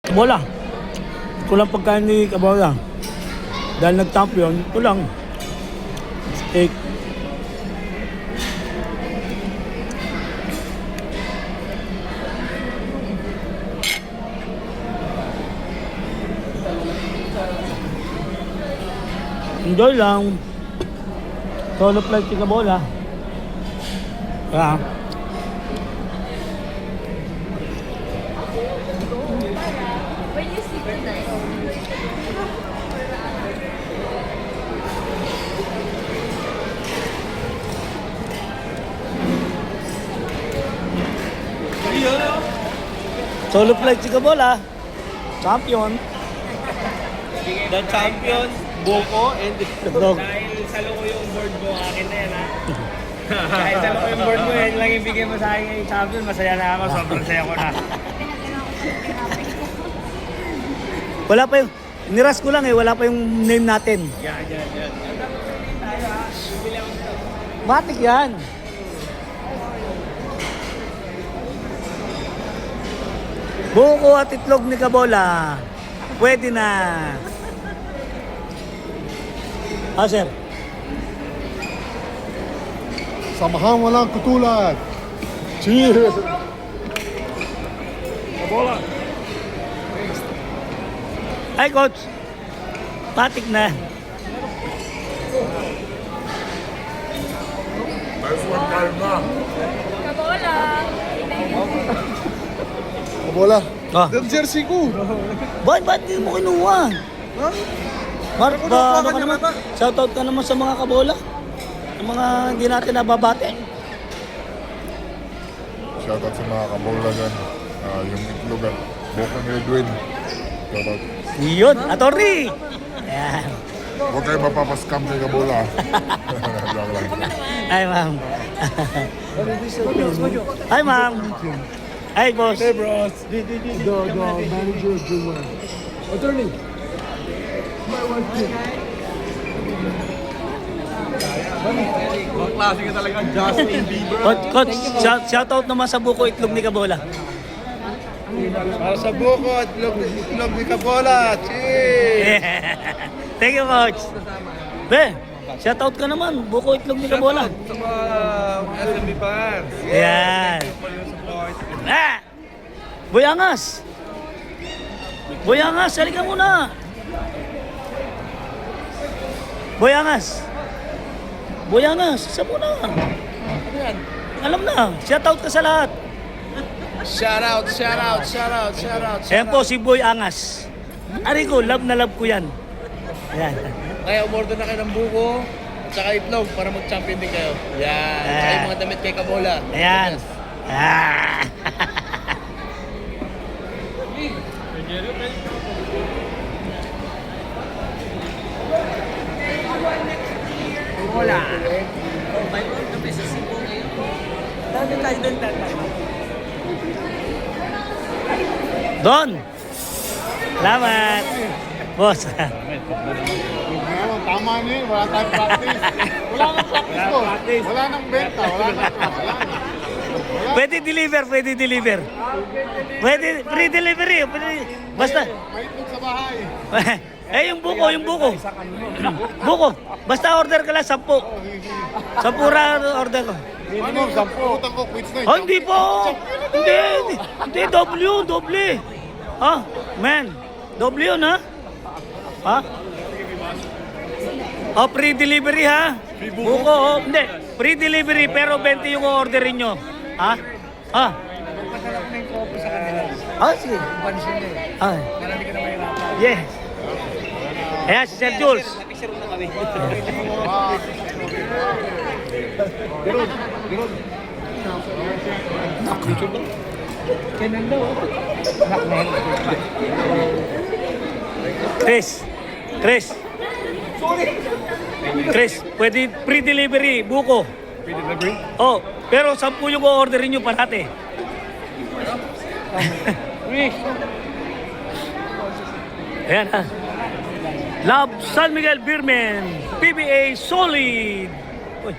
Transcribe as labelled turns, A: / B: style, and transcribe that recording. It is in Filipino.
A: Kabola. Ito lang pagkain ni Kabola. Dahil nag-champion, ito lang. Steak. Enjoy lang. Solo flight si Kabola. Kaya,
B: When you sit tonight,
A: solo flight si Kabola. Champion.
C: The champion, Boko, and
A: Dog.
C: dahil salo ko yung board mo, akin na yan ha. Kahit salo ko yung board mo, yan lang yung bigay mo sa akin yung champion, masaya na ako, sobrang saya ko na.
A: Wala pa yung, niras ko lang wala pa yung name natin.
C: Yan.
A: Matik yan. Buko at itlog ni Kabola. Pwede na. Ah, sir.
D: Samahan walang katulad. Cheers!
C: Kabola!
A: Ay, coach. Matik na.
B: Kabola!
D: Kabola.
A: Ah.
D: Yung jersey ko.
A: Ba't di mo kinuha?
D: Ha?
A: Mark,
D: Ano ka
A: ano ka naman? Shoutout ka naman sa mga Kabola. Yung mga hindi natin nababate.
D: Shoutout sa mga kabola dyan. Yung itlog at Bokong Edwin. Shoutout.
A: Yun, attorney. Ayan.
D: Huwag kayo mapapaskam kay kabola. Joke lang.
A: Ay, ma'am. Hi, ma'am. Hi, boss.
C: Hey bros!
D: The manager of the attorney.
C: Mga klase ka talaga, Justin Bieber.
A: Coach, shoutout naman sa buko itlog ni Kabola.
D: Para sa buko at itlog ni Kabola. Cheers!
A: Thank you, coach. Be, shoutout ka naman. Buko itlog ni Kabola.
C: Sa mga SMB fans.
A: Yan.
C: Thank you for your support.
A: Ah! Boyangas! Boyangas, halika muna! Boyangas! Boyangas, isa muna! Alam na, shoutout ka sa lahat.
C: Shout out.
A: Ayan po si Boy Angas. Ari ko, love na love ko yan. Ayan.
C: Kaya umorder na kayo ng buko at saka itlog para mag-champion din kayo. Yan. Tsaka yung mga damit kay Kabola.
A: Ayan. Ah.
C: Kabola. May mga kami sa Cebu ngayon. Dami tayo doon tayo.
A: Don! Salamat! Boss.
D: Tama niya, wala tayong practice. Wala nang practice ko. Wala nang benta. Wala nang
A: Pwede deliver. Pwede, free delivery. Basta.
D: May itlog sa bahay.
A: Yung buko. Buko. Basta order ka lang, 10. 10 ra order ko.
D: Minimum 10. Utang ko, quits na.
A: Oh, hindi po. Hindi, doble. Ha? Man, doble yun, ha? Ha? Oh, free delivery, ha? Buko, oh. Hindi, free delivery, pero 20 yung orderin nyo. Ha? Ha? Ah, sige. Ah. Yes. Ayan, si Sir Jules. Chris, pwede free delivery, buko.
C: Free delivery?
A: Oh, pero 10 yung orderin nyo parate. Ayan, ha. Love San Miguel Beerman, PBA Solid. Uy.